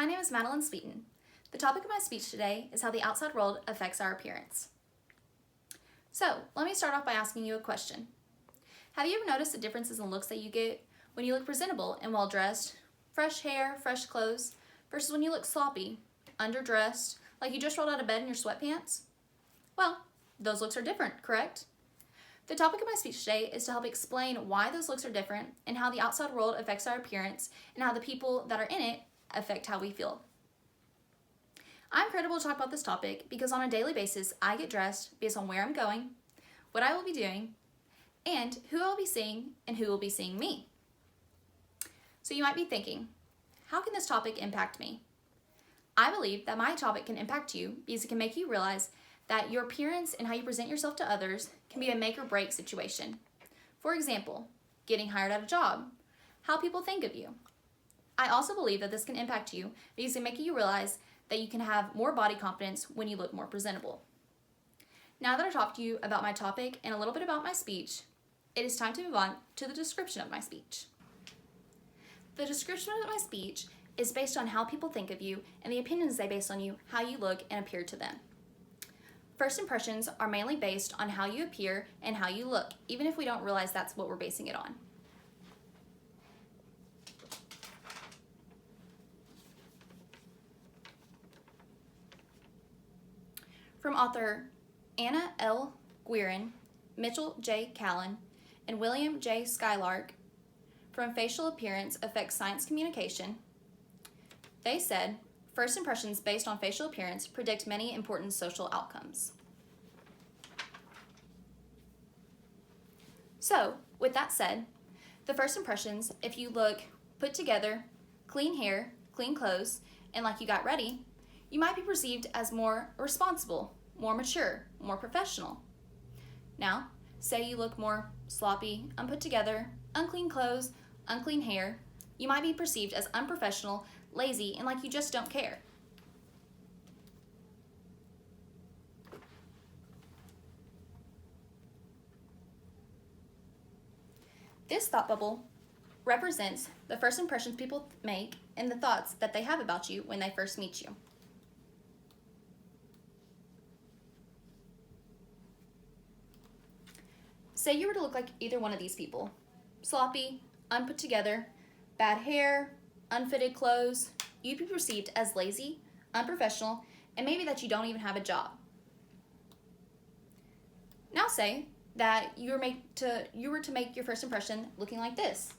My name is Madeline Sweeten. The topic of my speech today is how the outside world affects our appearance. So, let me start off by asking you a question. Have you ever noticed the differences in looks that you get when you look presentable and well-dressed, fresh hair, fresh clothes, versus when you look sloppy, underdressed, like you just rolled out of bed in your sweatpants? Well, those looks are different, correct? The topic of my speech today is to help explain why those looks are different and how the outside world affects our appearance and how the people that are in it affect how we feel. I'm credible to talk about this topic because on a daily basis, I get dressed based on where I'm going, what I will be doing, and who I'll be seeing and who will be seeing me. So you might be thinking, how can this topic impact me? I believe that my topic can impact you because it can make you realize that your appearance and how you present yourself to others can be a make or break situation. For example, getting hired at a job, how people think of you. I also believe that this can impact you because it can make you realize that you can have more body confidence when you look more presentable. Now that I've talked to you about my topic and a little bit about my speech, it is time to move on to the description of my speech. The description of my speech is based on how people think of you and the opinions they base on you, how you look and appear to them. First impressions are mainly based on how you appear and how you look, even if we don't realize that's what we're basing it on. From author Anna L. Guerin, Mitchell J. Callan, and William J. Skylark, from Facial Appearance Affects Science Communication, they said, first impressions based on facial appearance predict many important social outcomes. So, with that said, the first impressions, if you look put together, clean hair, clean clothes, and like you got ready, you might be perceived as more responsible, more mature, more professional. Now, say you look more sloppy, unput together, unclean clothes, unclean hair, you might be perceived as unprofessional, lazy, and like you just don't care. This thought bubble represents the first impressions people make and the thoughts that they have about you when they first meet you. Say you were to look like either one of these people: sloppy, unput together, bad hair, unfitted clothes, you'd be perceived as lazy, unprofessional, and maybe that you don't even have a job. Now say that you were to make your first impression looking like this: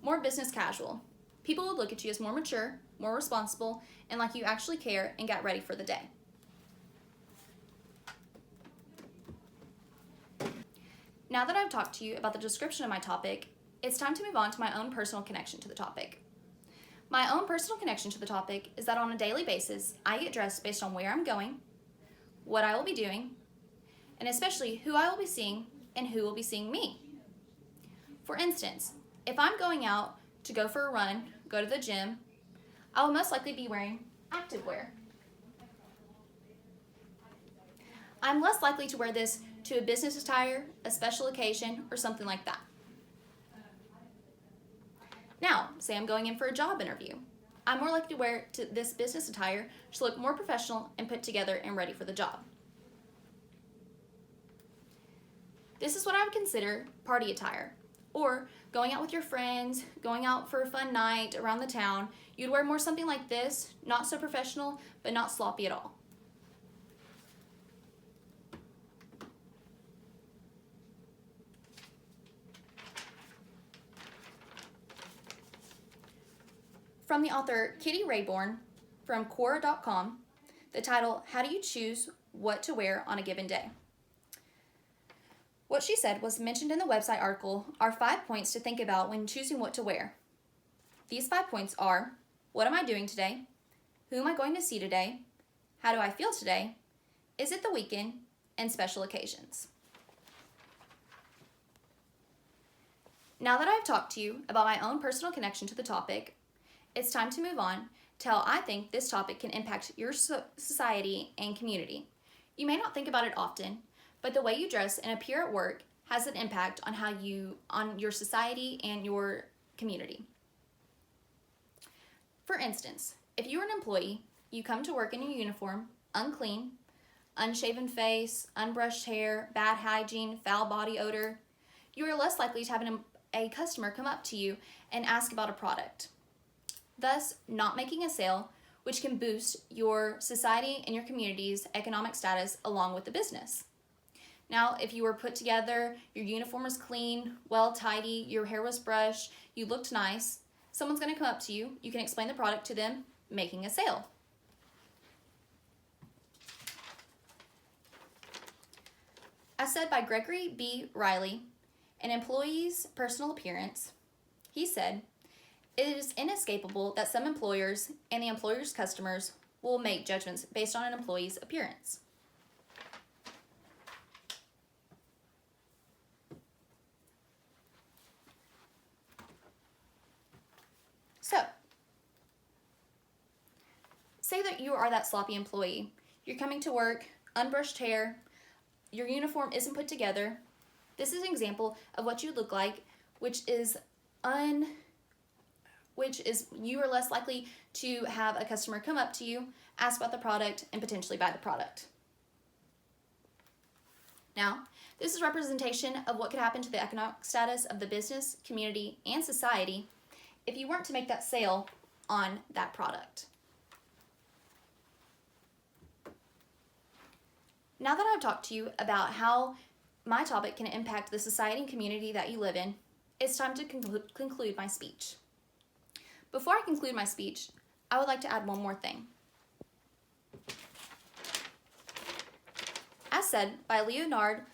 more business casual. People would look at you as more mature, more responsible, and like you actually care and got ready for the day. Now that I've talked to you about the description of my topic, it's time to move on to my own personal connection to the topic. My own personal connection to the topic is that on a daily basis, I get dressed based on where I'm going, what I will be doing, and especially who I will be seeing and who will be seeing me. For instance, if I'm going out to go for a run, go to the gym, I will most likely be wearing activewear. I'm less likely to wear this to a business attire, a special occasion, or something like that. Now, say I'm going in for a job interview. I'm more likely to wear this business attire to look more professional and put together and ready for the job. This is what I would consider party attire, or going out with your friends, going out for a fun night around the town. You'd wear more something like this, not so professional, but not sloppy at all. From the author Kitty Rayborn from Quora.com, the title, How Do You Choose What to Wear on a Given Day? What she said was mentioned in the website article are 5 points to think about when choosing what to wear. These 5 points are: what am I doing today? Who am I going to see today? How do I feel today? Is it the weekend? And special occasions. Now that I've talked to you about my own personal connection to the topic, it's time to move on to how I think this topic can impact your society and community. You may not think about it often, but the way you dress and appear at work has an impact on your society and your community. For instance, If you are an employee, you come to work in your uniform, unclean, unshaven face, unbrushed hair, bad hygiene, foul body odor, you are less likely to have a customer come up to you and ask about a product, thus not making a sale, which can boost your society and your community's economic status along with the business. Now, if you were put together, your uniform was clean, well tidy, your hair was brushed, you looked nice, someone's going to come up to you, you can explain the product to them, making a sale. As said by Gregory B. Riley, an employee's personal appearance, he said, "It is inescapable that some employers and the employer's customers will make judgments based on an employee's appearance." So, say that you are that sloppy employee. You're coming to work, unbrushed hair, your uniform isn't put together. This is an example of what you look like, which is you are less likely to have a customer come up to you, ask about the product, and potentially buy the product. Now, this is representation of what could happen to the economic status of the business, community, and society if you weren't to make that sale on that product. Now that I've talked to you about how my topic can impact the society and community that you live in, it's time to conclude my speech. Before I conclude my speech, I would like to add one more thing. As said by Leonard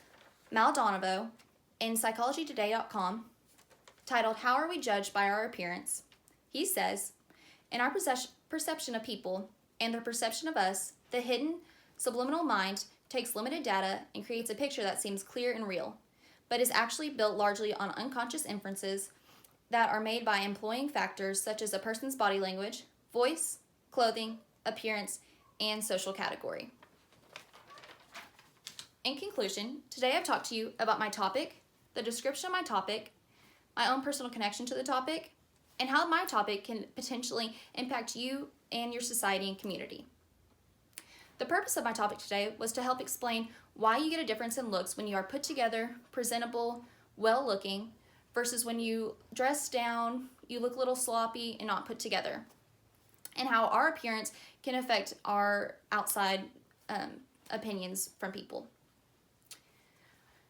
Maldonado in psychologytoday.com, titled "How Are We Judged by Our Appearance?" he says, "In our perception of people and their perception of us, the hidden subliminal mind takes limited data and creates a picture that seems clear and real, but is actually built largely on unconscious inferences that are made by employing factors such as a person's body language, voice, clothing, appearance, and social category." In conclusion, today I've talked to you about my topic, the description of my topic, my own personal connection to the topic, and how my topic can potentially impact you and your society and community. The purpose of my topic today was to help explain why you get a difference in looks when you are put together, presentable, well-looking, versus when you dress down, you look a little sloppy and not put together, and how our appearance can affect our outside opinions from people.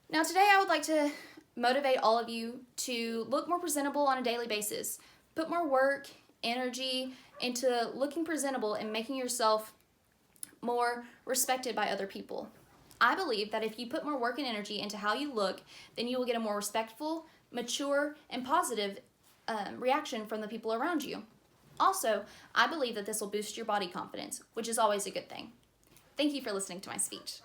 Now today I would like to motivate all of you to look more presentable on a daily basis. Put more work, energy into looking presentable and making yourself more respected by other people. I believe that if you put more work and energy into how you look, then you will get a more respectful, mature, and positive reaction from the people around you. Also, I believe that this will boost your body confidence, which is always a good thing. Thank you for listening to my speech.